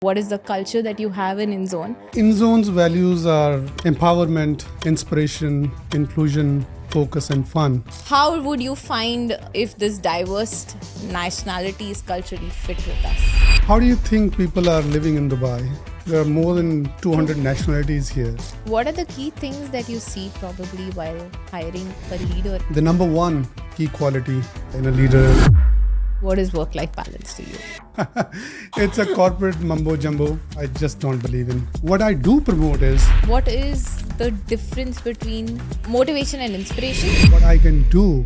What is the culture that you have in InZone? InZone's values are empowerment, inspiration, inclusion, focus, and fun. How would you find if this diverse nationalities culturally fit with us? How do you think people are living in Dubai? There are more than 200 nationalities here. What are the key things that you see probably while hiring a leader? The number one key quality in a leader. What is work-life balance to you? It's a corporate mumbo jumbo I just don't believe in. What I do promote is What is the difference between motivation and inspiration? what I can do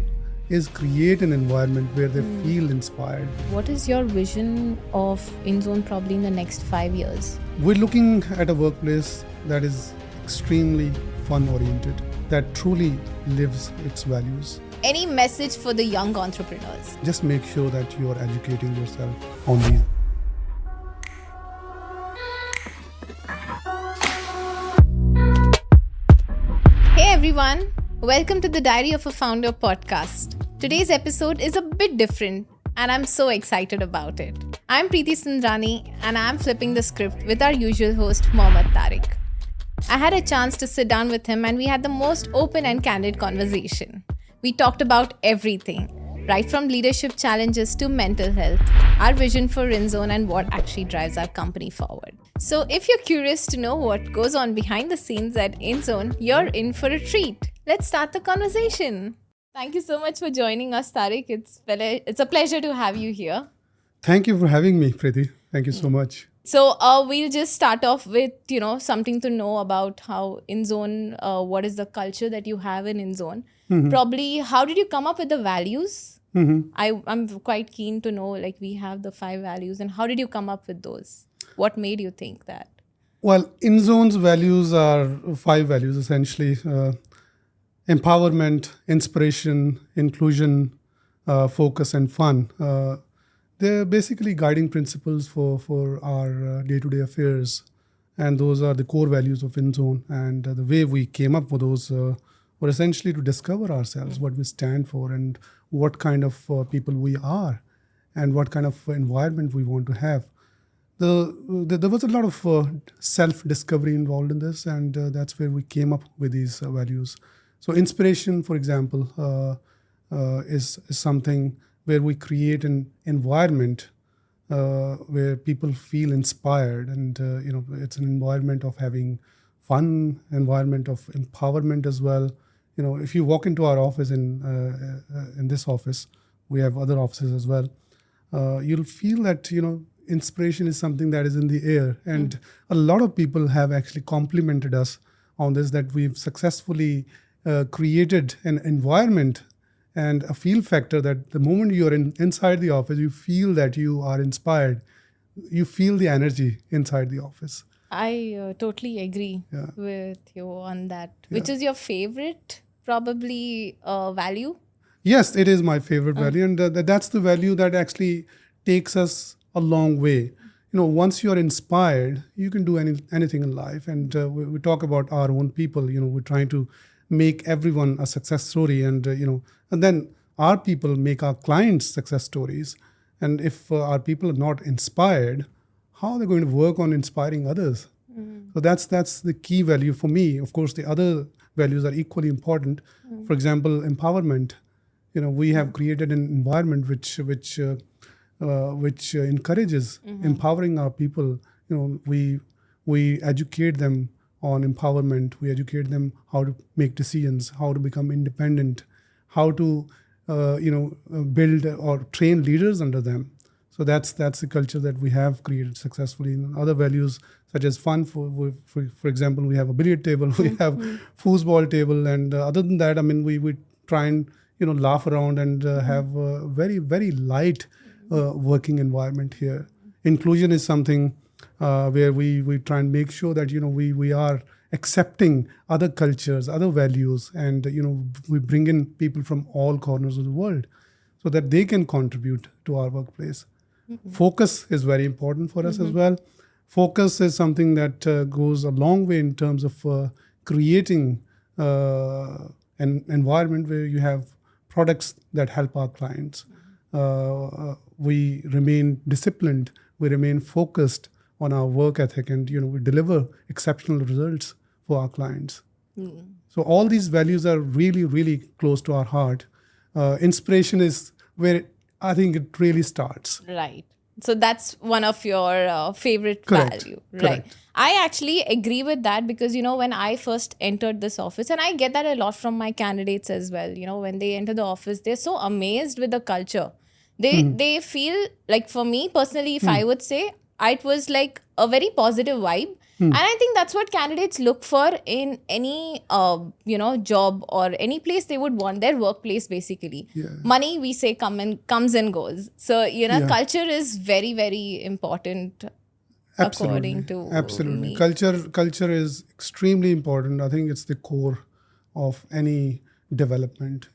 is create an environment where they feel inspired. What is your vision of InZone probably in the next 5 years? We're looking at a workplace that is extremely fun oriented, that truly lives its values. Any message for the young entrepreneurs? Just make sure that you are educating yourself on these. Hey everyone, welcome to the Diary of a Founder podcast. Today's episode is a bit different and I'm so excited about it. I'm Preeti Sundrani and I'm flipping the script with our usual host Mohammad Tariq. I had a chance to sit down with him and we had the most open and candid conversation. We talked about everything, right from leadership challenges to mental health, our vision for InZone and what actually drives our company forward. So if you're curious to know what goes on behind the scenes at InZone, you're in for a treat. Let's start the conversation. Thank you so much for joining us, Tariq. It's a pleasure to have you here. Thank you for having me, Preeti. Thank you so much. So we'll just start off with, something to know about how InZone, what is the culture that you have in InZone? Probably, how did you come up with the values? I'm quite keen to know, we have the 5 values and how did you come up with those? What made you think that? Well, InZone's values are 5 values essentially: empowerment, inspiration, inclusion, focus, and fun. They're basically guiding principles for our day-to-day affairs, and those are the core values of InZone. And the way we came up with those were essentially to discover ourselves, what we stand for, and what kind of people we are, and what kind of environment we want to have. There was a lot of self-discovery involved in this, and that's where we came up with these values. So inspiration, for example, is something where we create an environment where people feel inspired, and it's an environment of having fun, environment of empowerment as well. If you walk into our office in this office, we have other offices as well. You'll feel that inspiration is something that is in the air, and a lot of people have actually complimented us on this, that we've successfully created an environment and a feel factor that the moment you're inside the office, you feel that you are inspired. You feel the energy inside the office. I totally agree with you on that. Which is your favorite, probably, value? Yes, it is my favorite value, and that's the value that actually takes us a long way. Once you're inspired, you can do anything in life. And we talk about our own people. We're trying to make everyone a success story, and and then our people make our clients success stories. And if our people are not inspired, how are they going to work on inspiring others? So that's the key value for me. Of course, the other values are equally important. For example, empowerment. We have created an environment which encourages empowering our people. We educate them on empowerment. We educate them how to make decisions, how to become independent, how to build or train leaders under them. So that's the culture that we have created successfully. And other values such as fun, for example, we have a billiard table, we have foosball table, and other than that, we try and laugh around and have a very, very light working environment here. Inclusion is something where we try and make sure that we are accepting other cultures, other values, and we bring in people from all corners of the world so that they can contribute to our workplace. Focus is very important for us as well. Focus is something that goes a long way in terms of creating an environment where you have products that help our clients. We remain disciplined, we remain focused, on our work ethic, and we deliver exceptional results for our clients. So all these values are really, really close to our heart. Inspiration is where I think it really starts. Right. So that's one of your favorite Correct. value, right? Correct. I actually agree with that because, when I first entered this office, and I get that a lot from my candidates as well, when they enter the office, they're so amazed with the culture. They feel like, for me personally, if I would say, it was like a very positive vibe. And I think that's what candidates look for in any, job or any place they would want, their workplace basically. Yeah. Money, we say, comes and goes. So, culture is very, very important. According to Absolutely. me. Culture is extremely important. I think it's the core of any development.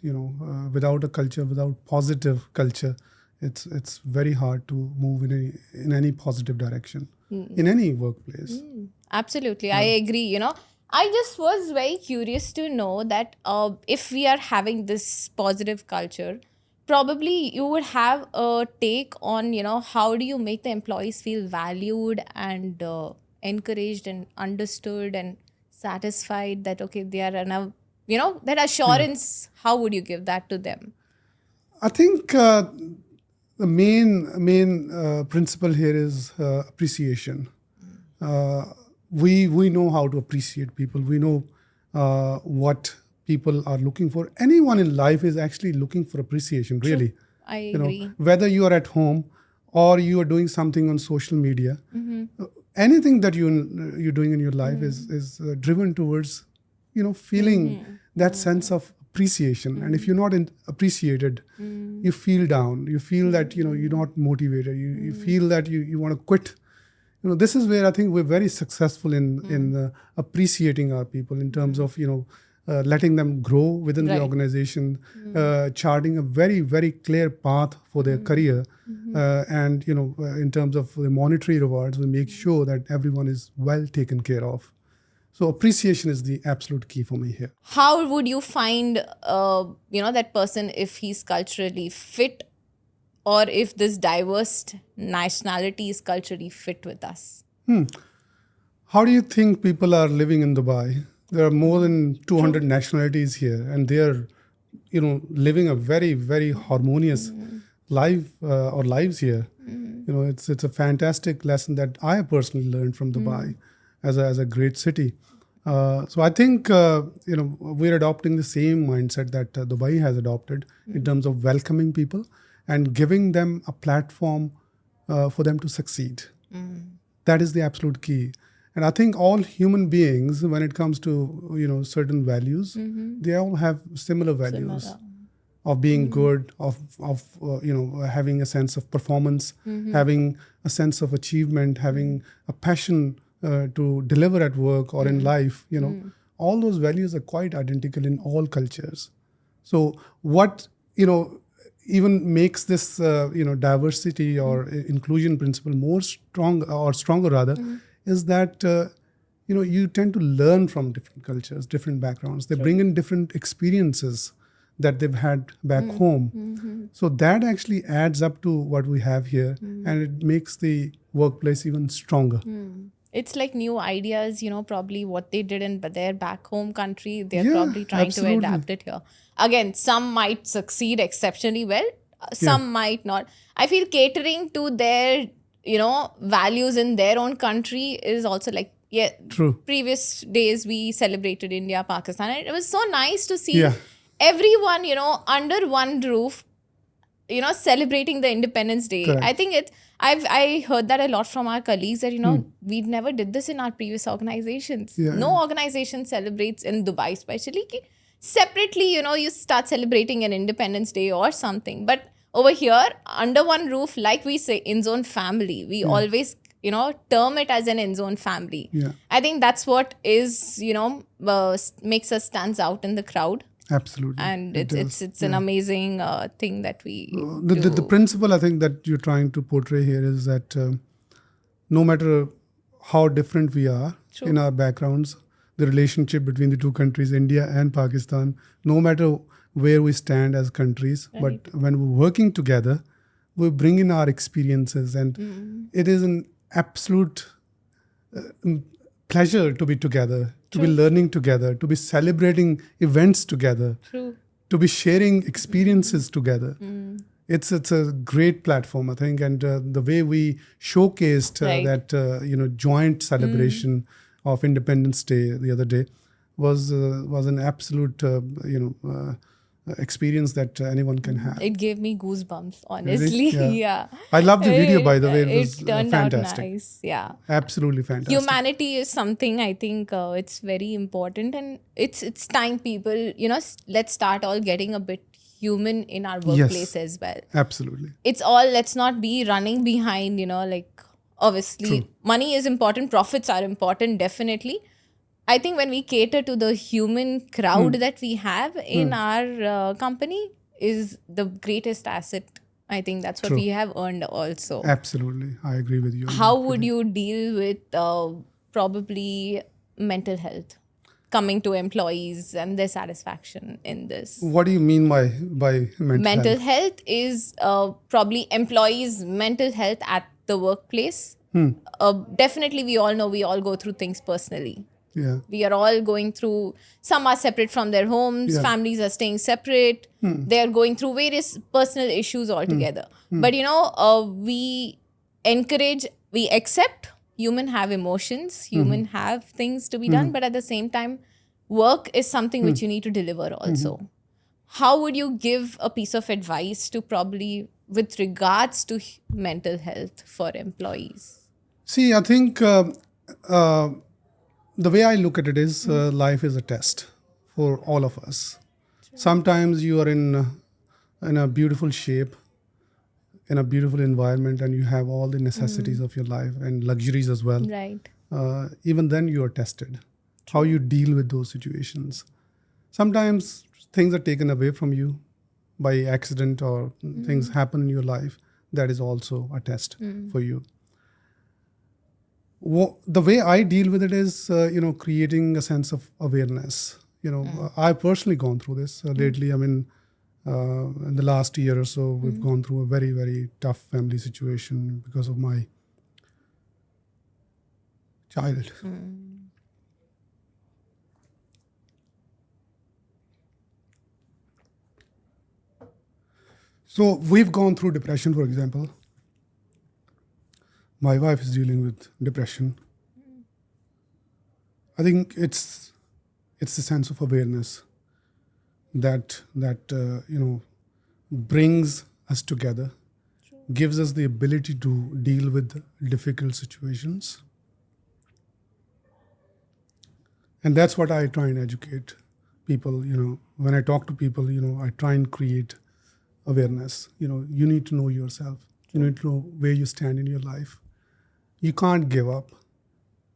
Without a culture, without positive culture, it's very hard to move in any positive direction in any workplace. Absolutely. I agree. I just was very curious to know that if we are having this positive culture, probably you would have a take on, how do you make the employees feel valued and encouraged and understood and satisfied that, okay, they are enough, that assurance, how would you give that to them? I think the main principle here is appreciation. We know how to appreciate people. We know what people are looking for. Anyone in life is actually looking for appreciation, really. I agree. Whether you are at home or you are doing something on social media, anything that you're doing in your life is driven towards, feeling that sense of appreciation. And if you're not appreciated, you feel down. You feel that you're not motivated. You feel that you want to quit. This is where I think we're very successful in appreciating our people in terms of letting them grow within the organization, charting a very, very clear path for their career, and in terms of the monetary rewards, we make sure that everyone is well taken care of. So appreciation is the absolute key for me here. How would you find that person if he's culturally fit, or if this diverse nationality is culturally fit with us? How do you think people are living in Dubai? There are more than 200 nationalities here, and they are, living a very, very harmonious lives here. It's a fantastic lesson that I personally learned from Dubai as a great city. So I think we're adopting the same mindset that Dubai has adopted in terms of welcoming people and giving them a platform for them to succeed. That is the absolute key. And I think all human beings, when it comes to certain values, they all have similar values of being good, of having a sense of performance, having a sense of achievement, having a passion to deliver at work or in life. All those values are quite identical in all cultures. So what even makes this diversity or inclusion principle stronger rather, is that you tend to learn from different cultures, different backgrounds. They bring in different experiences that they've had back home. So that actually adds up to what we have here, and it makes the workplace even stronger. It's like new ideas, probably what they did in their back home country, they're probably trying to adapt it here. Again, some might succeed exceptionally well, some might not. I feel catering to their, values in their own country is also like, True. Previous days we celebrated India, Pakistan, and it was so nice to see everyone, under one roof, celebrating the Independence Day. Correct. I think I heard that a lot from our colleagues that, we never did this in our previous organizations. No organization celebrates in Dubai, especially. Separately, you start celebrating an Independence Day or something. But over here, under one roof, like we say, InZone Family, we always, term it as an InZone Family. Yeah. I think that's what is, makes us stands out in the crowd. Absolutely. And it's an amazing thing that we the principle I think that you're trying to portray here is that no matter how different we are in our backgrounds, the relationship between the two countries, India and Pakistan, no matter where we stand as countries, but when we're working together, we bring in our experiences, and it is an absolute pleasure to be together, to be learning together, to be celebrating events together, to be sharing experiences together. It's a great platform, I think, and the way we showcased that joint celebration of Independence Day the other day was an absolute experience that anyone can have. It gave me goosebumps, honestly. Really? Yeah. I love the video, by the way. It was turned fantastic. out nice. Yeah. Absolutely fantastic. Humanity is something I think it's very important, and it's time people, let's start all getting a bit human in our workplace as well. Absolutely. It's all, let's not be running behind, obviously money is important, profits are important, definitely. I think when we cater to the human crowd that we have in our company is the greatest asset. I think that's what we have earned also. Absolutely. I agree with you. How would you deal with probably mental health coming to employees and their satisfaction in this? What do you mean by Mental health is probably employees' mental health at the workplace. Definitely, we all know we all go through things personally. Yeah. We are all going through, some are separate from their homes, families are staying separate, they are going through various personal issues altogether. But we encourage, we accept human have emotions, human have things to be done, but at the same time, work is something which you need to deliver also. How would you give a piece of advice to probably with regards to mental health for employees? See, I think the way I look at it is life is a test for all of us. Sometimes you are in a beautiful shape, in a beautiful environment, and you have all the necessities of your life and luxuries as well. Right. Even then you are tested. How you deal with those situations. Sometimes things are taken away from you by accident or things happen in your life. That is also a test for you. The way I deal with it is, creating a sense of awareness. I've personally gone through this lately. I mean, in the last year or so, we've gone through a very, very tough family situation because of my child. So we've gone through depression, for example. My wife is dealing with depression. I think it's the sense of awareness that brings us together, gives us the ability to deal with difficult situations. And that's what I try and educate people. When I talk to people, I try and create awareness. You need to know yourself. You need to know where you stand in your life. You can't give up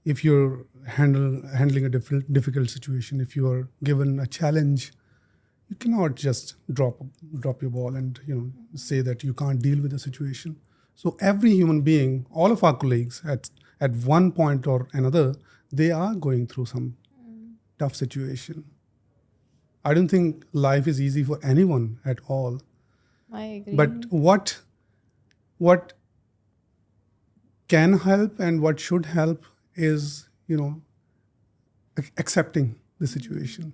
if you're handling a difficult situation. If you are given a challenge, you cannot just drop your ball and say that you can't deal with the situation. So every human being, all of our colleagues at one point or another, they are going through some tough situation. I don't think life is easy for anyone at all. I agree. But what can help and what should help is, accepting the situation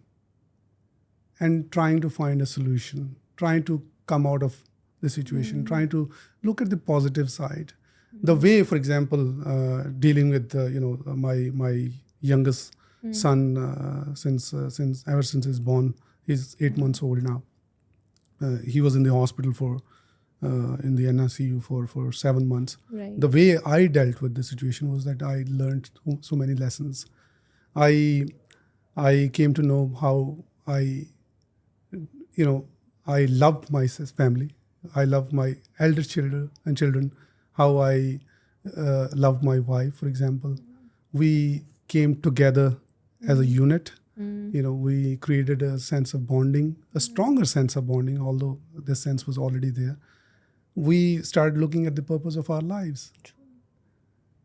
and trying to find a solution, trying to come out of the situation, trying to look at the positive side. The way, for example, dealing with my youngest son since ever since he's born, he's 8 months old now. He was in the hospital in the NICU for 7 months. Right. The way I dealt with the situation was that I learned so many lessons. I came to know how I loved my family. I loved my elder children. How I loved my wife, for example. We came together as a unit. We created a sense of bonding, a stronger sense of bonding, although the sense was already there. We started looking at the purpose of our lives.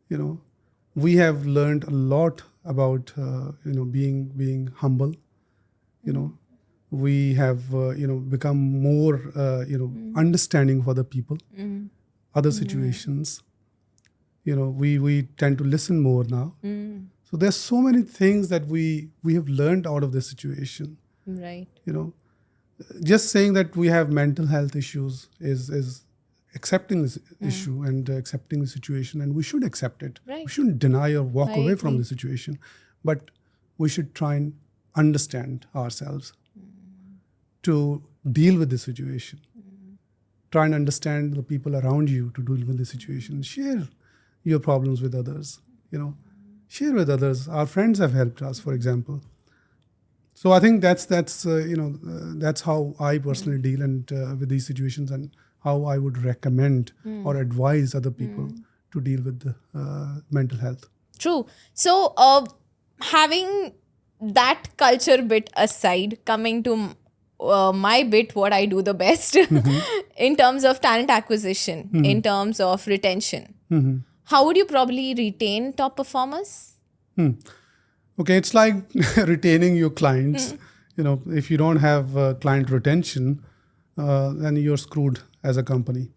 We have learned a lot about being humble. We have become more understanding of other people, other situations. we tend to listen more now. So there's so many things that we have learned out of this situation. Right. Just saying that we have mental health issues is accepting this issue and accepting the situation, and we should accept it. Right. We shouldn't deny or walk I away from agree. the situation, but we should try and understand ourselves to deal with the situation. Try and understand the people around you to deal with the situation. Share your problems with others. Share with others. Our friends have helped us, for example. So I think that's how I personally deal with these situations, and how I would recommend or advise other people to deal with the mental health. True. So, having that culture bit aside, coming to my bit, what I do the best in terms of talent acquisition, in terms of retention, how would you probably retain top performers? Okay, it's like retaining your clients. If you don't have client retention, then you're screwed as a company,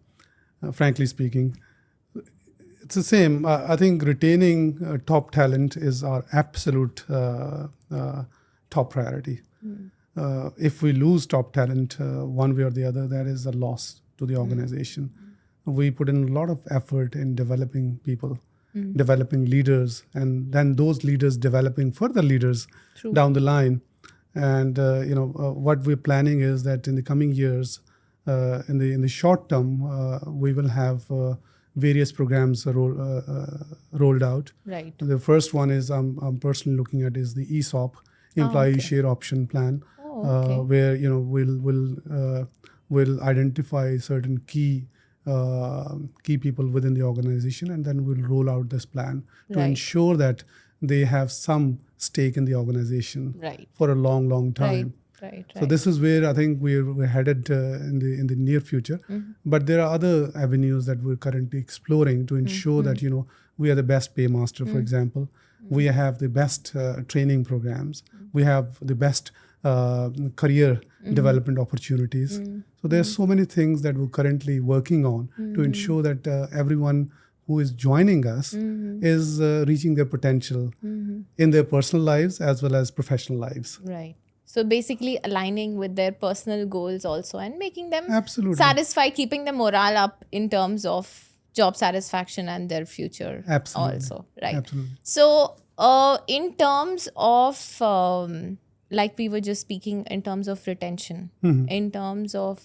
frankly speaking. It's the same. I think retaining top talent is our absolute top priority. If we lose top talent one way or the other, that is a loss to the organization. We put in a lot of effort in developing people, developing leaders, and then those leaders developing further leaders down the line. And what we're planning is that in the coming years, in the short term, we will have various programs rolled out. Right. The first one is I'm personally looking at is the ESOP, Employee Share Option Plan, where we'll identify certain key people within the organization, and then we'll roll out this plan to ensure that they have some stake in the organization for a long time. Right. So this is where I think we're headed in the near future. But there are other avenues that we're currently exploring to ensure that we are the best paymaster, for example. We have the best training programs. We have the best career development opportunities. So there's so many things that we're currently working on to ensure that everyone who is joining us is reaching their potential in their personal lives as well as professional lives. Right. So basically aligning with their personal goals also, and making them Absolutely satisfied, keeping the morale up in terms of job satisfaction and their future also. Right. Absolutely. So in terms of like we were just speaking in terms of retention, in terms of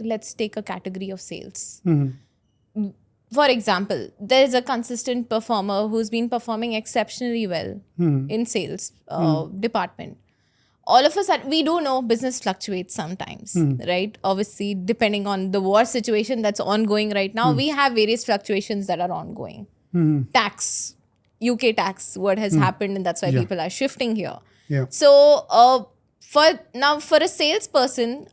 let's take a category of sales. For example, there is a consistent performer who's been performing exceptionally well in sales department. All of us, we do know business fluctuates sometimes, right? Obviously, depending on the war situation that's ongoing right now, we have various fluctuations that are ongoing. Tax, UK tax, what has happened, and that's why people are shifting here. Yeah. So for a salesperson,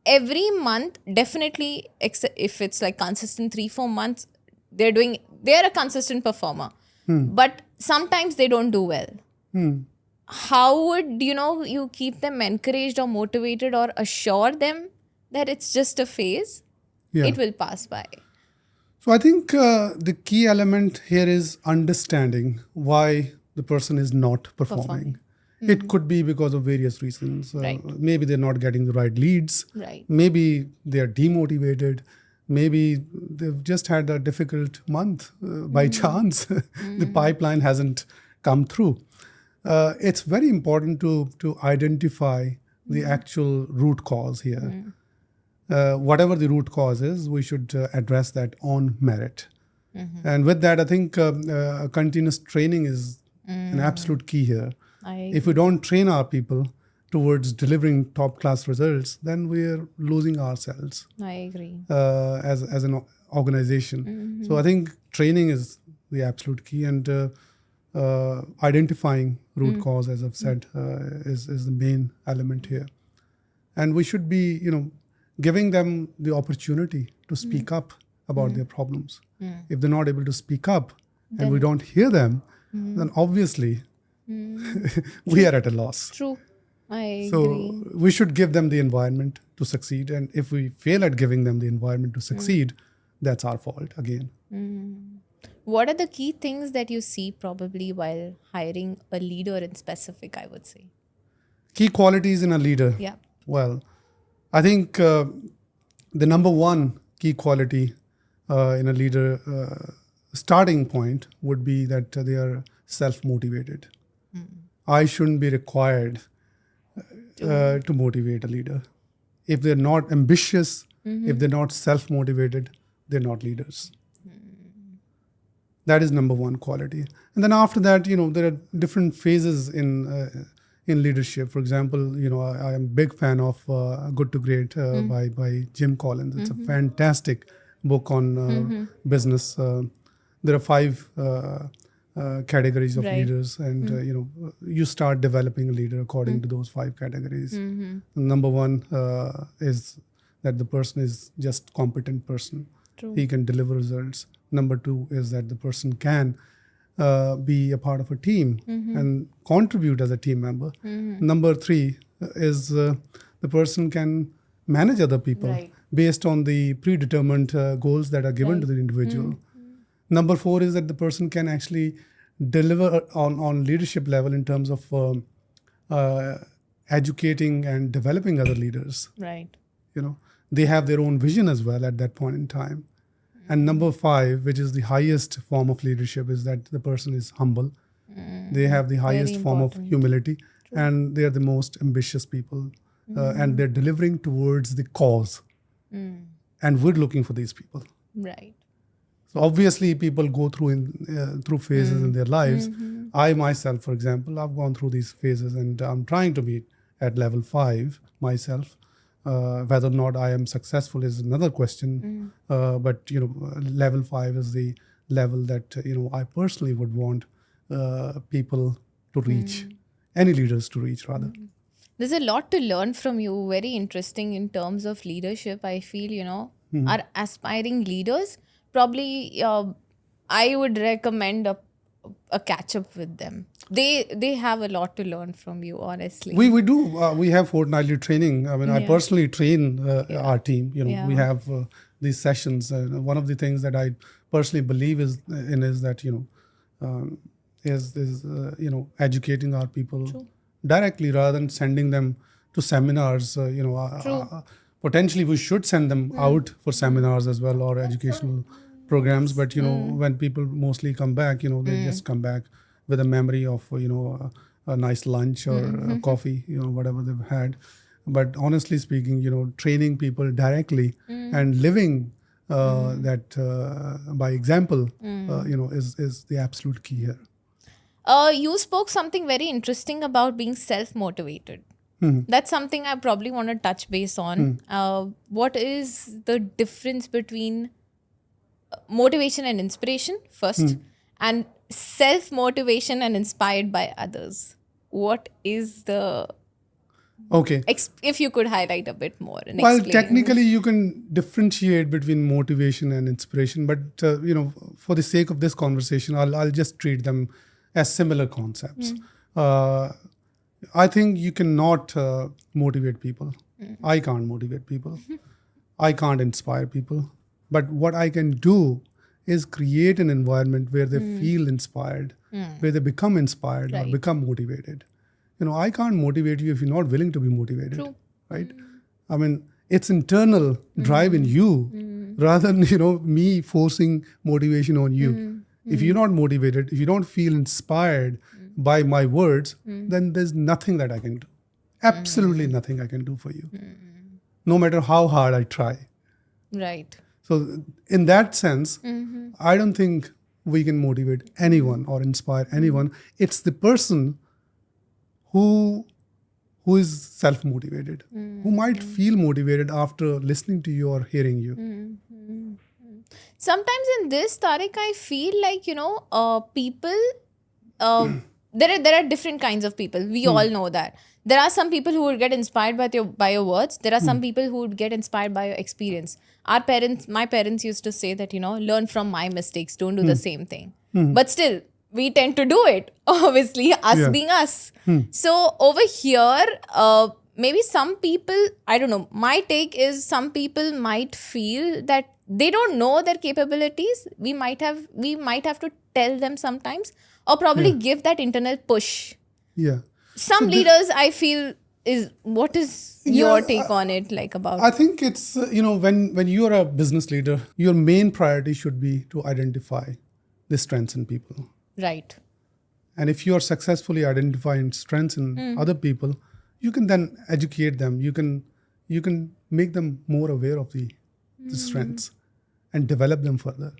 every month, definitely, if it's like consistent 3-4 months, they're a consistent performer. But sometimes they don't do well. How would you keep them encouraged or motivated or assure them that it's just a phase? It will pass by. So I think the key element here is understanding why the person is not performing. It could be because of various reasons. Maybe they're not getting the right leads. Maybe they're demotivated. Maybe they've just had a difficult month by chance. The pipeline hasn't come through. It's very important to identify the actual root cause here. Whatever the root cause is, we should address that on merit. And with that, I think continuous training is an absolute key here. If we don't train our people towards delivering top-class results, then we're losing ourselves. I agree. As an organization. So I think training is the absolute key, and identifying root cause, as I've said, is the main element here. And we should be, giving them the opportunity to speak up about their problems. If they're not able to speak up and we don't hear them, then obviously we are at a loss. True. I agree. So we should give them the environment to succeed. And if we fail at giving them the environment to succeed, that's our fault again. What are the key things that you see probably while hiring a leader in specific, I would say? Key qualities in a leader. Yeah. Well, I think the number one key quality in a leader starting point would be that they are self-motivated. I shouldn't be required to motivate a leader. If they're not ambitious, if they're not self-motivated, they're not leaders. That is number one quality. And then after that, there are different phases in leadership. For example, I am a big fan of Good to Great by Jim Collins. It's a fantastic book on business. There are 5 categories of leaders, and you start developing a leader according to those 5 categories. Number one is that the person is just competent person. True. He can deliver results. Number 2 is that the person can be a part of a team and contribute as a team member. Number 3 is the person can manage other people based on the predetermined goals that are given to the individual. Number 4 is that the person can actually deliver on leadership level in terms of educating and developing other leaders. Right. They have their own vision as well at that point in time. And number 5, which is the highest form of leadership, is that the person is humble. They have the highest form of humility. And they are the most ambitious people. And they're delivering towards the cause. And we're looking for these people. Right. So obviously people go through phases in their lives. I myself, for example, I've gone through these phases, and I'm trying to be at level 5 myself. Whether or not I am successful is another question. But level 5 is the level that I personally would want people to reach, any leaders to reach rather. There's a lot to learn from you. Very interesting in terms of leadership. I feel our aspiring leaders probably I would recommend a catch up with them. They have a lot to learn from you, honestly. We do. We have fortnightly training. I mean, I personally train our team. We have these sessions. One of the things that I personally believe is that educating our people directly rather than sending them to seminars. Potentially we should send them out for seminars as well, or educational programs. But when people mostly come back, they just come back with a memory of a nice lunch or a coffee, whatever they've had. But honestly speaking, training people directly and living that by example, is the absolute key here. You spoke something very interesting about being self-motivated. That's something I probably want to touch base on. What is the difference between motivation and inspiration first, and self-motivation and inspired by others? What is the... Okay. If you could highlight a bit more and Well, explain. technically you can differentiate between motivation and inspiration, but for the sake of this conversation, I'll just treat them as similar concepts. I think you cannot motivate people. I can't motivate people. I can't inspire people. But what I can do is create an environment where they feel inspired, where they become inspired or become motivated. I can't motivate you if you're not willing to be motivated. True. Right? I mean, it's internal drive in you rather than, me forcing motivation on you. If you're not motivated, if you don't feel inspired by my words, then there's nothing that I can do. Absolutely nothing I can do for you. No matter how hard I try. Right. So in that sense, I don't think we can motivate anyone or inspire anyone. It's the person who is self-motivated, who might feel motivated after listening to you or hearing you. Sometimes in this, Tariq, I feel like, people, there are different kinds of people. We all know that. There are some people who would get inspired by your words. There are some people who would get inspired by your experience. My parents used to say that, learn from my mistakes, don't do the same thing. But still, we tend to do it, obviously, us being us. So over here, maybe some people, I don't know, my take is some people might feel that they don't know their capabilities. We might have to tell them sometimes, or probably Yeah. give that internal push. Yeah. Some the- leaders, I feel, what is your Yeah, take on it, like, about? I think it's when you are a business leader, your main priority should be to identify the strengths in people. Right. And if you are successfully identifying strengths in other people, you can then educate them. You can make them more aware of the strengths and develop them further.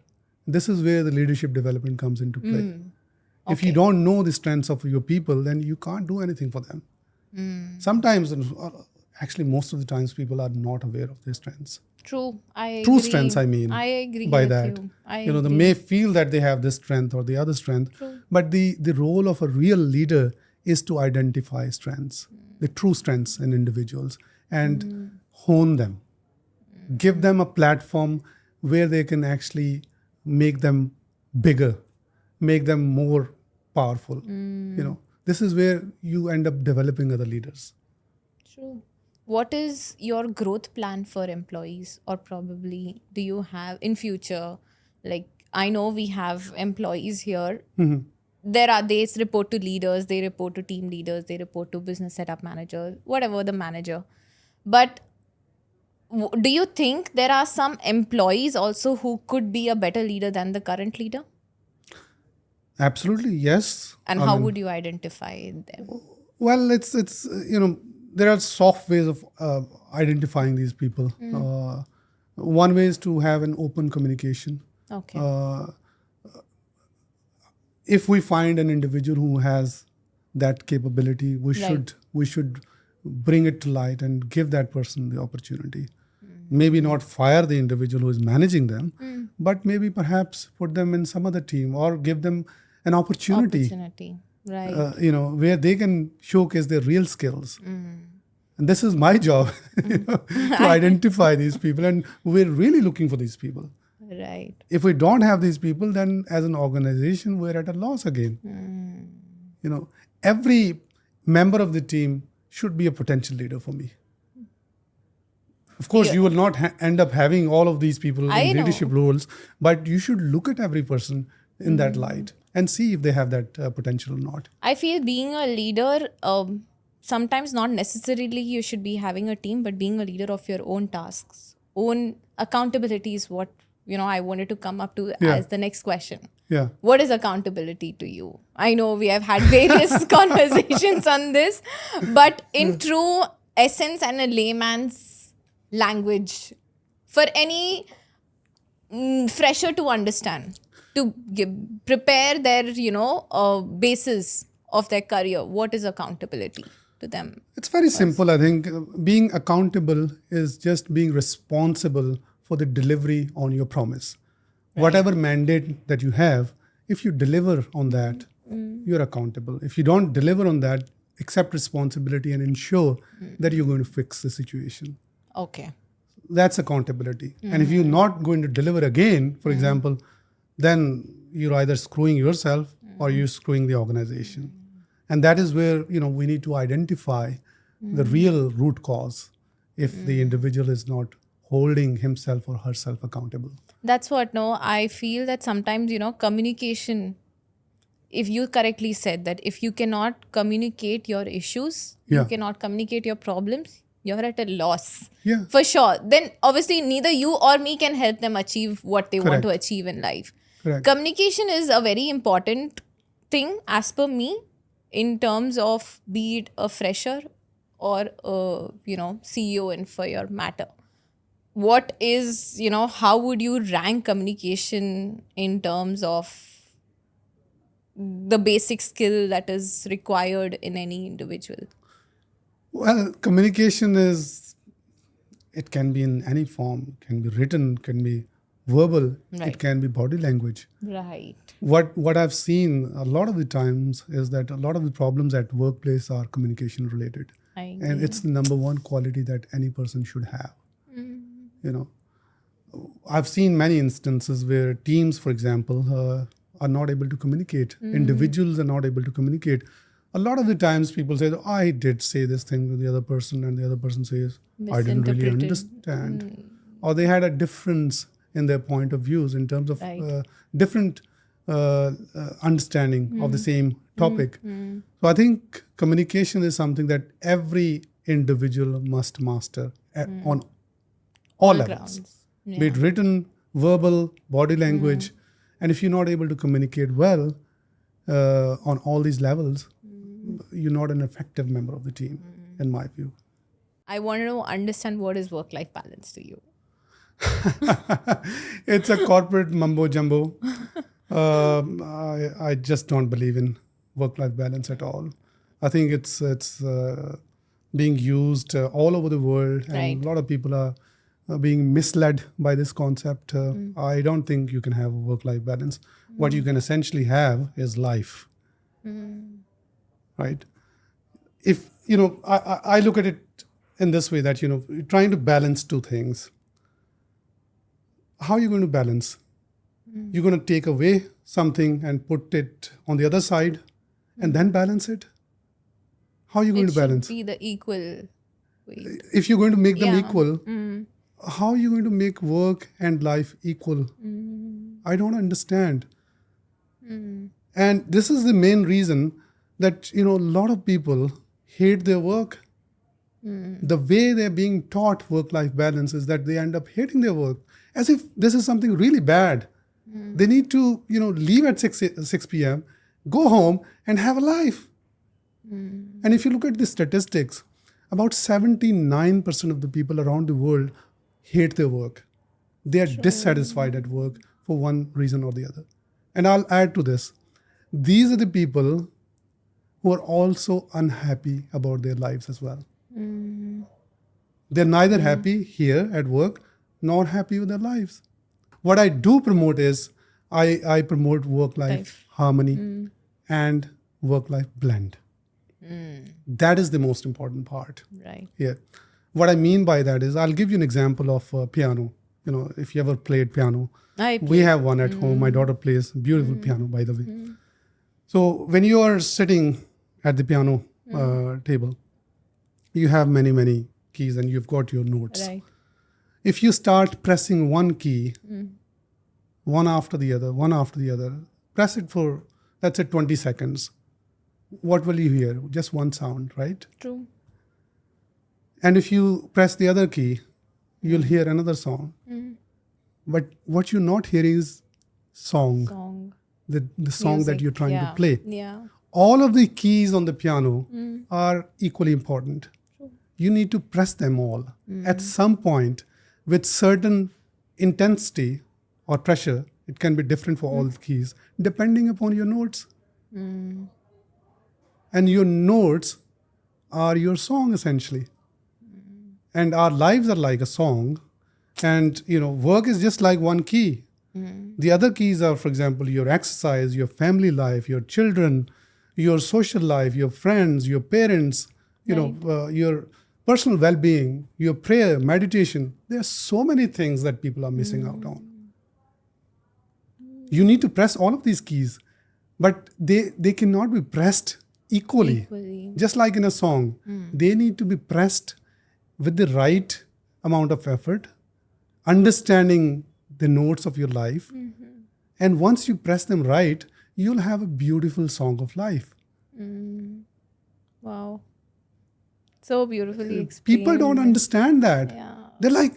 This is where the leadership development comes into play. If you Okay. don't know the strengths of your people, then you can't do anything for them. Sometimes, actually, most of the times, people are not aware of their strengths. True. I True agree. strengths, I mean, I agree by with that. you. I They agree. may feel that they have this strength or the other strength, but the role of a real leader is to identify strengths, the true strengths in individuals, and hone them. Give them a platform where they can actually make them bigger, make them more powerful. This is where you end up developing other leaders. True. What is your growth plan for employees, or probably do you have in future? Like, I know we have employees here. They report to leaders, they report to team leaders, they report to business setup managers, whatever the manager. But do you think there are some employees also who could be a better leader than the current leader? Absolutely, yes. And how would you identify them? Well, it's there are soft ways of identifying these people. One way is to have an open communication. Okay. If we find an individual who has that capability, we should bring it to light and give that person the opportunity. Maybe not fire the individual who is managing them, but maybe perhaps put them in some other team or give them an opportunity. Right. Where they can showcase their real skills. And this is my job, to identify these people. And we're really looking for these people. Right. If we don't have these people, then as an organization, we're at a loss again. Every member of the team should be a potential leader for me. Of course, you will not end up having all of these people in leadership roles, but you should look at every person in that light and see if they have that potential or not. I feel being a leader, sometimes not necessarily you should be having a team, but being a leader of your own tasks, own accountability is what, I wanted to come up to as the next question. Yeah. What is accountability to you? I know we have had various conversations on this, but in true essence and a layman's language, for any fresher to understand, to prepare their basis of their career, what is accountability to them? It's very simple, I think. Being accountable is just being responsible for the delivery on your promise. Whatever mandate that you have, if you deliver on that, you're accountable. If you don't deliver on that, accept responsibility and ensure that you're going to fix the situation. Okay. That's accountability. And if you're not going to deliver again, for example, then you're either screwing yourself or you're screwing the organization. And that is where, we need to identify the real root cause if the individual is not holding himself or herself accountable. That's what, no, I feel that sometimes, communication, if you correctly said that, if you cannot communicate your issues, you cannot communicate your problems, you're at a loss. Yeah. For sure. Then obviously neither you or me can help them achieve what they want to achieve in life. Correct. Communication is a very important thing as per me, in terms of be it a fresher or a, CEO in for your matter. What is, how would you rank communication in terms of the basic skill that is required in any individual? Well, communication it can be in any form. It can be written, can be verbal, it can be body language. Right. What I've seen a lot of the times is that a lot of the problems at workplace are communication related. And it's the number one quality that any person should have. I've seen many instances where teams, for example, are not able to communicate. Individuals are not able to communicate. a lot of the times people say, I did say this thing to the other person, and the other person says, I didn't really Misinterpreted. understand. Or they had a difference in their point of views in terms of Right. different understanding of the same topic. So I think communication is something that every individual must master on all levels, grounds. be it written, verbal, body language. And if you're not able to communicate well on all these levels, you're not an effective member of the team, in my view. I want to understand, what is work-life balance to you? It's a corporate mumbo jumbo. I just don't believe in work-life balance at all. I think it's being used all over the world, and Right. a lot of people are being misled by this concept. I don't think you can have a work-life balance. What you can essentially have is life, right? If I look at it in this way, that you're trying to balance two things. How are you going to balance? You're going to take away something and put it on the other side and then balance it? How are you going It to should balance? be the equal weight. If you're going to make them Yeah. equal, how are you going to make work and life equal? I don't understand. And this is the main reason that a lot of people hate their work. The way they're being taught work-life balance is that they end up hating their work, as if this is something really bad. They need to leave at 6 p.m., go home and have a life. And if you look at the statistics, about 79% of the people around the world hate their work. They are dissatisfied at work for one reason or the other. And I'll add to this. These are the people who are also unhappy about their lives as well. They're neither happy here at work nor happy with their lives. What I do promote is I promote work-life harmony and work-life blend. That is the most important part. Right. Yeah. What I mean by that is, I'll give you an example of piano. If you ever played piano, we have one at home. My daughter plays beautiful piano, by the way. So when you are sitting at the piano table, you have many, many keys and you've got your notes. Right. If you start pressing one key, one after the other, press it for, let's say, 20 seconds. What will you hear? Just one sound, right? True. And if you press the other key, you'll hear another song. But what you're not hearing is Song. the song Music. that you're trying Yeah. to play. Yeah. All of the keys on the piano are equally important. You need to press them all at some point with certain intensity or pressure. It can be different for all the keys, depending upon your notes. And your notes are your song, essentially. And our lives are like a song. And, work is just like one key. The other keys are, for example, your exercise, your family life, your children, your social life, your friends, your parents, your personal well-being, your prayer, meditation. There are so many things that people are missing out on. You need to press all of these keys, but they cannot be pressed equally. Just like in a song, they need to be pressed with the right amount of effort, understanding the notes of your life. And once you press them right, you'll have a beautiful song of life. Wow. So beautifully explained. People don't understand that. Yeah. They're like,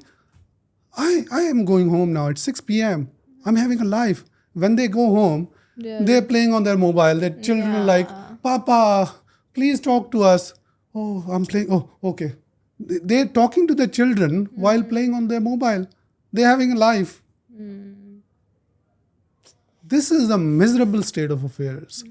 I am going home now. It's 6 p.m. I'm having a life. When they go home, they're playing on their mobile. Their children are like, Papa, please talk to us. Oh, I'm playing. Oh, okay. They're talking to their children while playing on their mobile. They're having a life. This is a miserable state of affairs.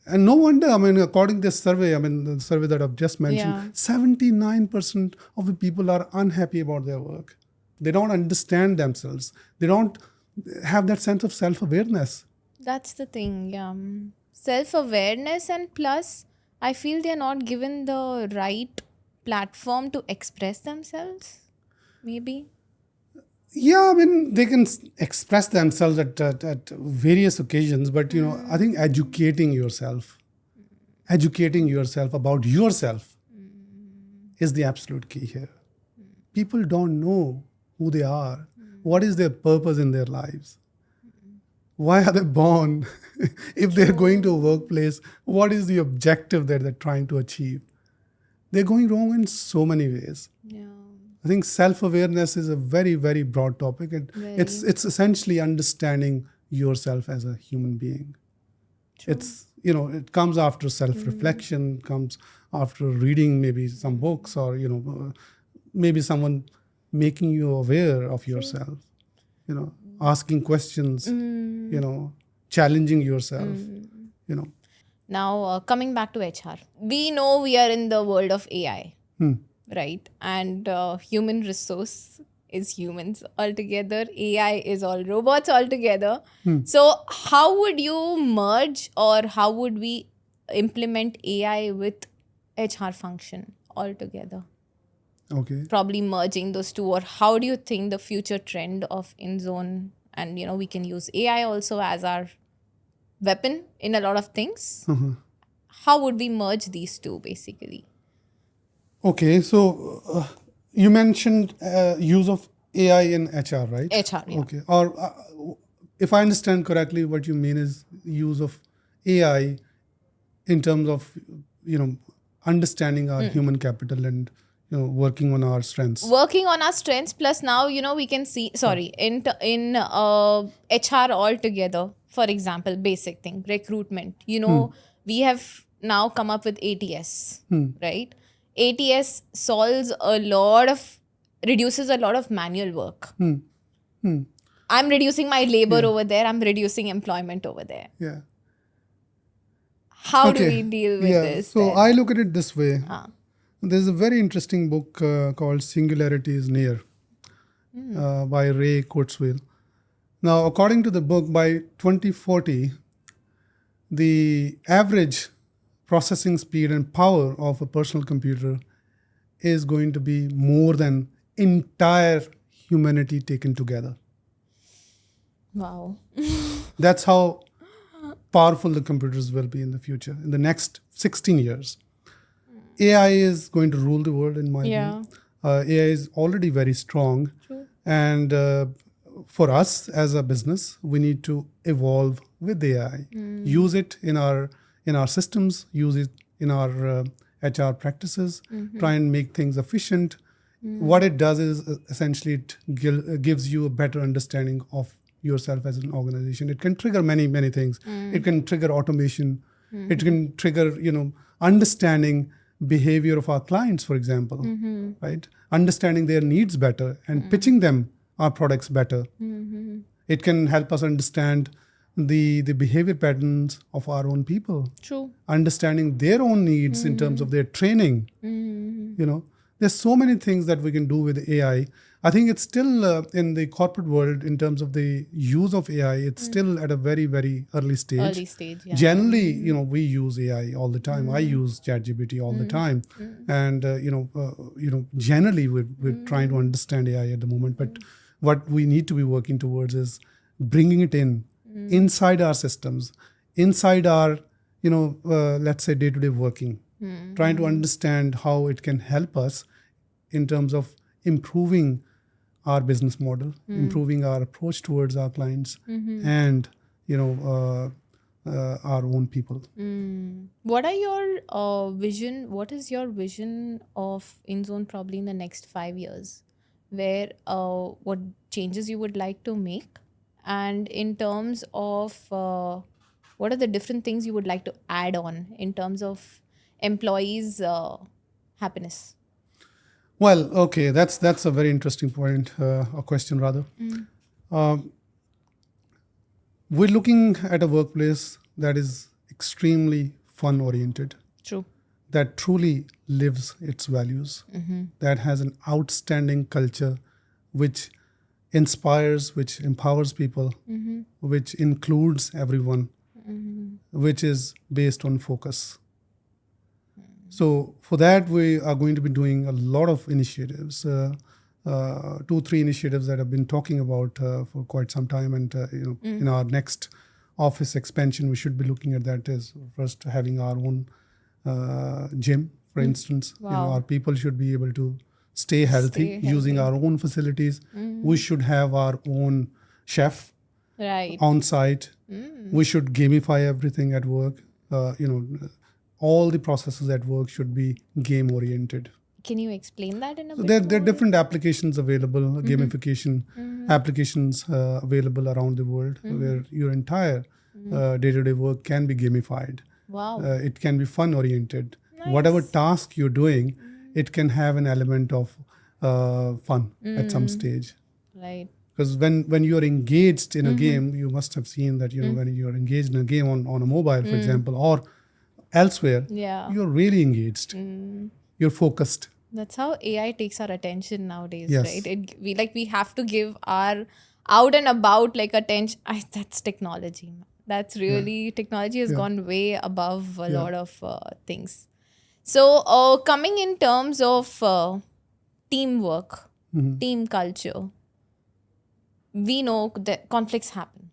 And no wonder, according to this survey, the survey that I've just mentioned, 79% of the people are unhappy about their work. They don't understand themselves. They don't have that sense of self-awareness. That's the thing, yeah. Self-awareness, and plus, I feel they're not given the right platform to express themselves, maybe. Yeah, they can express themselves at various occasions, but I think educating yourself educating yourself about yourself is the absolute key here. People don't know who they are. What is their purpose in their lives? Why are they born? If they're going to a workplace, what is the objective that they're trying to achieve? They're going wrong in so many ways. Yeah. I think self-awareness is a very, very broad topic. It's essentially understanding yourself as a human being. True. It's, it comes after self-reflection, comes after reading maybe some books or, maybe someone making you aware of yourself, asking questions, challenging yourself, Now, coming back to HR, we know we are in the world of AI, right? And human resource is humans altogether. AI is all robots altogether. So, how would you merge or how would we implement AI with HR function altogether? Okay. Probably merging those two, or how do you think the future trend of InZone, and we can use AI also as our weapon in a lot of things. How would we merge these two basically? Okay, so you mentioned use of AI in HR, right? HR, yeah. Okay, or if I understand correctly, what you mean is use of AI in terms of understanding our human capital and working on our strengths. Working on our strengths, plus now we can see in HR altogether. For example, basic thing, recruitment. We have now come up with ATS, right? ATS reduces a lot of manual work. I'm reducing my labor over there. I'm reducing employment over there. Yeah. How do we deal with this? So then? I look at it this way. There's a very interesting book called Singularity is Near by Ray Kurzweil. Now, according to the book, by 2040, the average processing speed and power of a personal computer is going to be more than entire humanity taken together. Wow. That's how powerful the computers will be in the future. In the next 16 years, AI is going to rule the world, in my view. AI is already very strong. True. And for us as a business, we need to evolve with AI. Use it in our systems, use it in our HR practices, try and make things efficient. What it does is essentially it gives you a better understanding of yourself as an organization. It can trigger many, many things. It can trigger automation. It can trigger, understanding behavior of our clients, for example, right? Understanding their needs better and pitching them our products better. It can help us understand the behavior patterns of our own people. True. Understanding their own needs in terms of their training. There's so many things that we can do with AI. I think it's still in the corporate world, in terms of the use of AI, it's still at a very, very early stage. Early stage, yeah. Generally, we use AI all the time. I use ChatGPT all the time. And, generally we're trying to understand AI at the moment. But what we need to be working towards is bringing it inside our systems, inside our, let's say day-to-day working, trying to understand how it can help us in terms of improving our business model, improving our approach towards our clients, and our own people. What are your vision? What is your vision of InZone probably in the next 5 years? Where what changes you would like to make, and in terms of what are the different things you would like to add on in terms of employees' happiness? Well, okay, that's a very interesting point, a question rather. We're looking at a workplace that is extremely fun-oriented. True. That truly lives its values, that has an outstanding culture which inspires, which empowers people, which includes everyone, which is based on focus. So for that, we are going to be doing a lot of initiatives, 2-3 initiatives that I've been talking about for quite some time. And in our next office expansion, we should be looking at that as first having our own gym, for instance. Wow. Our people should be able to stay healthy using our own facilities. We should have our own chef Right. on site. We should gamify everything at work. All the processes at work should be game oriented. Can you explain that in a So bit there are more? different applications available, gamification applications available around the world, where your entire day-to-day work can be gamified. Wow. It can be fun oriented. Whatever task you're doing, it can have an element of fun at some stage. Right. Because when you're engaged in a game, you must have seen that when you're engaged in a game on a mobile, for example, or elsewhere, Yeah. you're really engaged. You're focused. That's how AI takes our attention nowadays, Yes. right? We have to give our out and about like attention. That's technology. That's really technology has gone way above a lot of things. So coming in terms of teamwork, team culture, we know that conflicts happen.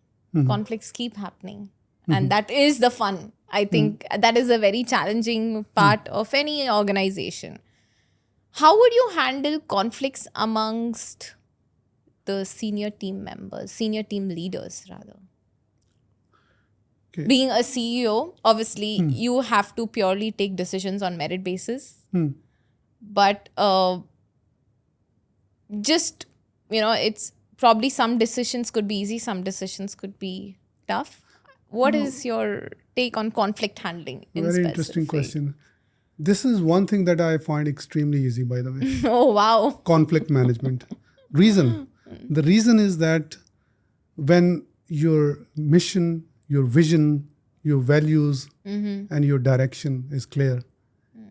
Conflicts keep happening. And that is the fun. I think that is a very challenging part of any organization. How would you handle conflicts amongst the senior team members, senior team leaders rather? Okay. Being a CEO, obviously you have to purely take decisions on merit basis. But just, it's probably some decisions could be easy, some decisions could be tough. What is your take on conflict handling in Very interesting specific? question. This is one thing that I find extremely easy, by the way. Oh, wow. Conflict management. The reason is that when your mission, your vision, your values, and your direction is clear,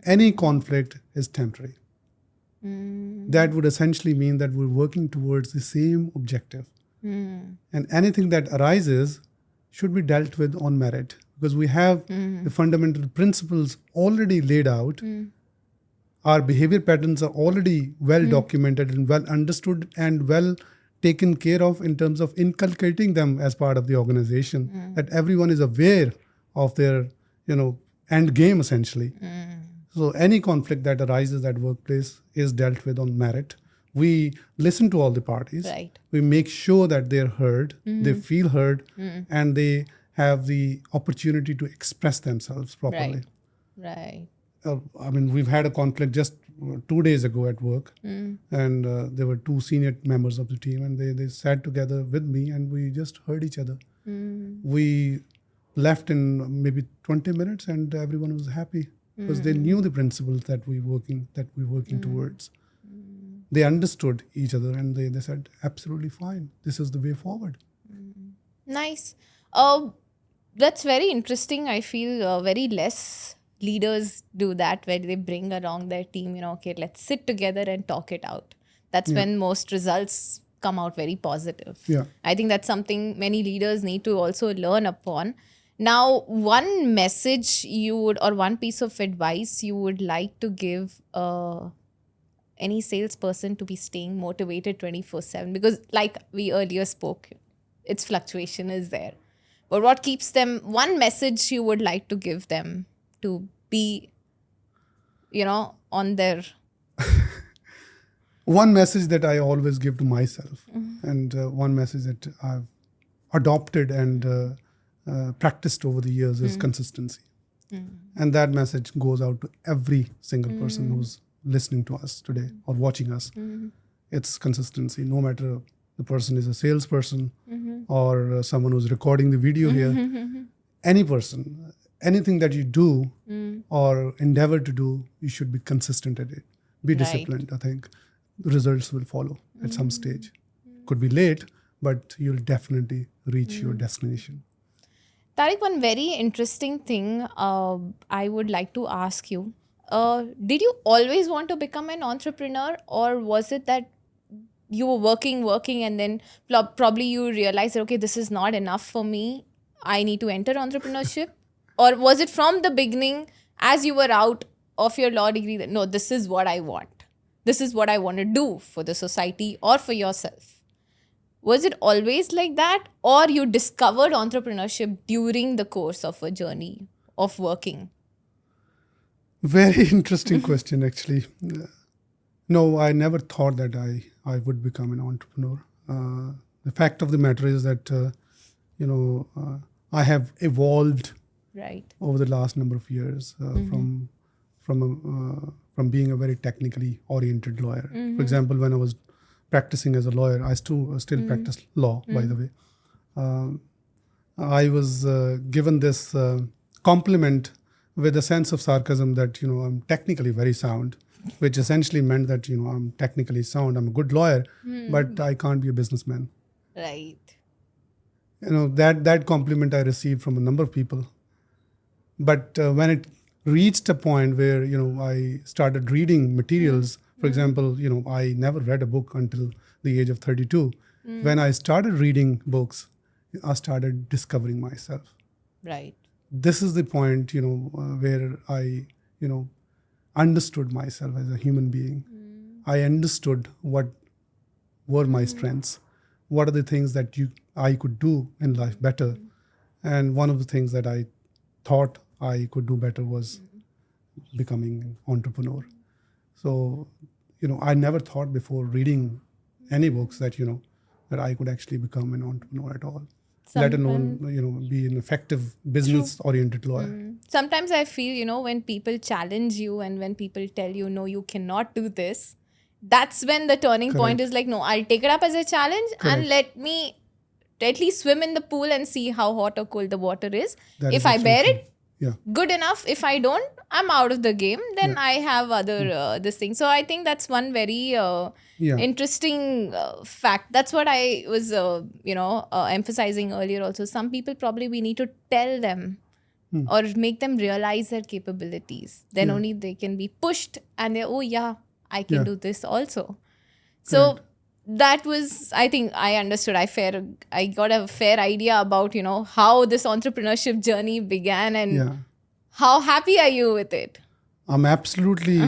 any conflict is temporary. That would essentially mean that we're working towards the same objective. And anything that arises should be dealt with on merit, because we have the fundamental principles already laid out. Our behavior patterns are already well documented and well understood and well taken care of in terms of inculcating them as part of the organization, that everyone is aware of their, end game essentially. So any conflict that arises at workplace is dealt with on merit. We listen to all the parties. Right. We make sure that they're heard, they feel heard, and they have the opportunity to express themselves properly. Right. We've had a conflict just 2 days ago at work, and there were two senior members of the team, and they sat together with me, and we just heard each other. We left in maybe 20 minutes, and everyone was happy because they knew the principles that we're working towards. They understood each other, and they said, absolutely fine. This is the way forward. Nice. That's very interesting. I feel very less leaders do that, where they bring along their team, okay, let's sit together and talk it out. That's when most results come out very positive. Yeah. I think that's something many leaders need to also learn upon. Now, one message or one piece of advice you would like to give any salesperson to be staying motivated 24/7, because like we earlier spoke, its fluctuation is there. But what keeps them, one message you would like to give them to be, on their... One message that I always give to myself, and one message that I've adopted and practiced over the years is consistency. And that message goes out to every single person who's listening to us today or watching us. It's consistency. No matter the person is a salesperson or someone who's recording the video here, any person, anything that you do or endeavor to do, you should be consistent at it. Be disciplined, I think. The results will follow at some stage. Could be late, but you'll definitely reach your destination. Tariq, one very interesting thing I would like to ask you. Did you always want to become an entrepreneur, or was it that you were working and then probably you realized, okay, this is not enough for me, I need to enter entrepreneurship? Or was it from the beginning, as you were out of your law degree, that no, this is what I want. This is what I want to do for the society or for yourself? Was it always like that, or you discovered entrepreneurship during the course of a journey of working? Very interesting question, actually. No, I never thought that I would become an entrepreneur. The fact of the matter is that, I have evolved Right. over the last number of years from being a very technically oriented lawyer. For example, when I was practicing as a lawyer, I still practice law, by the way. I was given this compliment with a sense of sarcasm that I'm technically very sound, which essentially meant that I'm technically sound. I'm a good lawyer, but I can't be a businessman. Right. That compliment I received from a number of people. But when it reached a point where I started reading materials, for example, I never read a book until the age of 32. When I started reading books, I started discovering myself. Right. This is the point, where I, understood myself as a human being. I understood what were my strengths, what are the things that I could do in life better. And one of the things that I thought I could do better was becoming an entrepreneur. So, I never thought before reading any books that, that I could actually become an entrepreneur at all, let alone, be an effective business-oriented lawyer. Sometimes I feel, when people challenge you and when people tell you, no, you cannot do this, that's when the turning point is like, no, I'll take it up as a challenge and let me at least swim in the pool and see how hot or cold the water is. That If is I bear absolutely it, true. good enough. If I don't, I'm out of the game. Then I have other this thing. So I think that's one very interesting fact. That's what I was, emphasizing earlier also. Some people probably we need to tell them or make them realize their capabilities. Then only they can be pushed and they, oh yeah, I can do this also. So that was, I think I understood. I got a fair idea about, how this entrepreneurship journey began and how happy are you with it? I'm absolutely,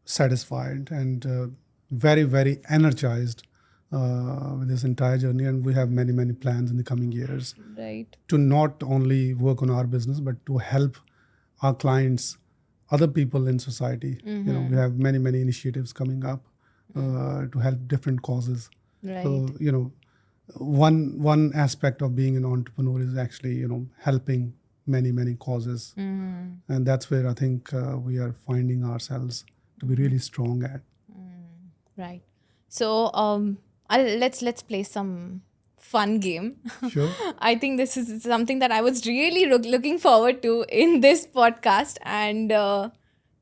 satisfied and very, very energized with this entire journey. And we have many, many plans in the coming years Right. to not only work on our business, but to help our clients, other people in society. We have many, many initiatives coming up to help different causes. Right. So, one aspect of being an entrepreneur is actually, helping many, many causes. And that's where I think we are finding ourselves to be really strong at. Right. So let's play some fun game. Sure. I think this is something that I was really looking forward to in this podcast. And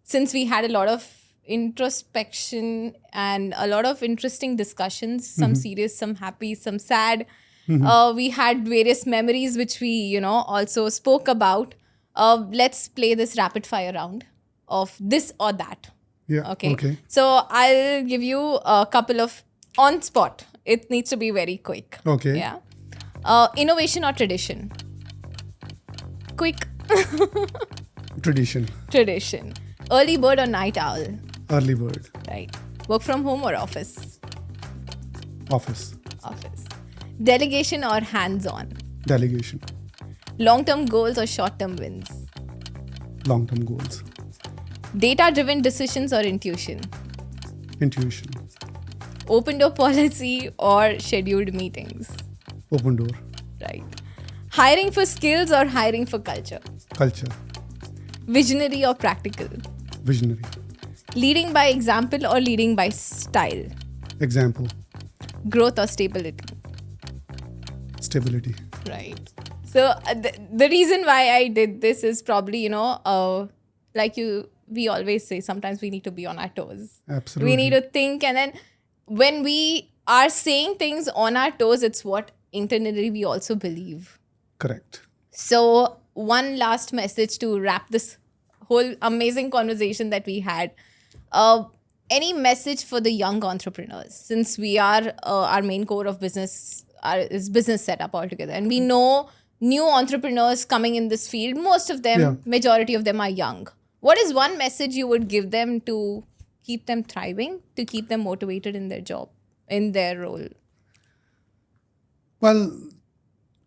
since we had a lot of introspection and a lot of interesting discussions, some serious, some happy, some sad. We had various memories which we, also spoke about. Let's play this rapid fire round of this or that. Yeah. Okay. So I'll give you a couple of on spot. It needs to be very quick. Okay. Yeah. Innovation or tradition? Quick. Tradition. Tradition. Early bird or night owl? Early bird. Right. Work from home or office? Office. Office. Delegation or hands-on? Delegation. Long-term goals or short-term wins? Long-term goals. Data-driven decisions or intuition? Intuition. Open door policy or scheduled meetings? Open door. Right. Hiring for skills or hiring for culture? Culture. Visionary or practical? Visionary. Leading by example or leading by style? Example. Growth or stability? Stability. Right. So the reason why I did this is probably, we always say, sometimes we need to be on our toes. Absolutely. We need to think, and then when we are saying things on our toes, it's what internally we also believe. Correct. So one last message to wrap this whole amazing conversation that we had. Any message for the young entrepreneurs, since we are our main core of business is business setup altogether, and we know new entrepreneurs coming in this field, most of them, majority of them are young. What is one message you would give them to keep them thriving, to keep them motivated in their job, in their role? Well,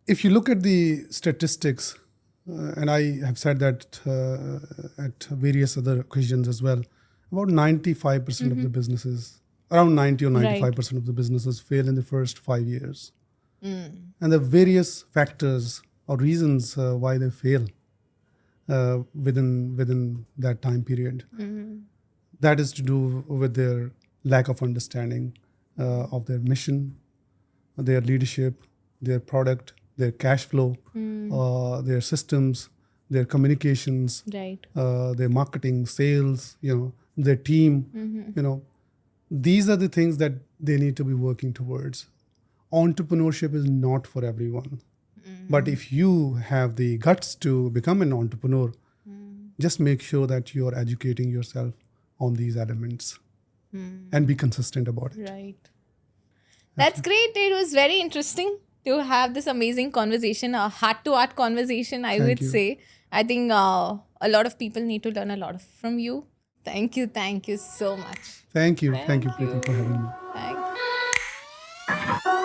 if you look at the statistics and I have said that at various other occasions as well, about 95% percent of the businesses, around 90 or 95% of the businesses fail in the first 5 years. And the various factors or reasons why they fail within that time period. That is to do with their lack of understanding of their mission, their leadership, their product, their cash flow, their systems, their communications, Right. their marketing, sales, their team, these are the things that they need to be working towards. Entrepreneurship is not for everyone. But if you have the guts to become an entrepreneur, just make sure that you're educating yourself on these elements and be consistent about it. Right. That's great. It was very interesting to have this amazing conversation, a heart-to-heart conversation, I would you. say. I think a lot of people need to learn a lot from you. Thank you. Thank you so much. Thank you. Thank you, Preeti, for having me. Thank you.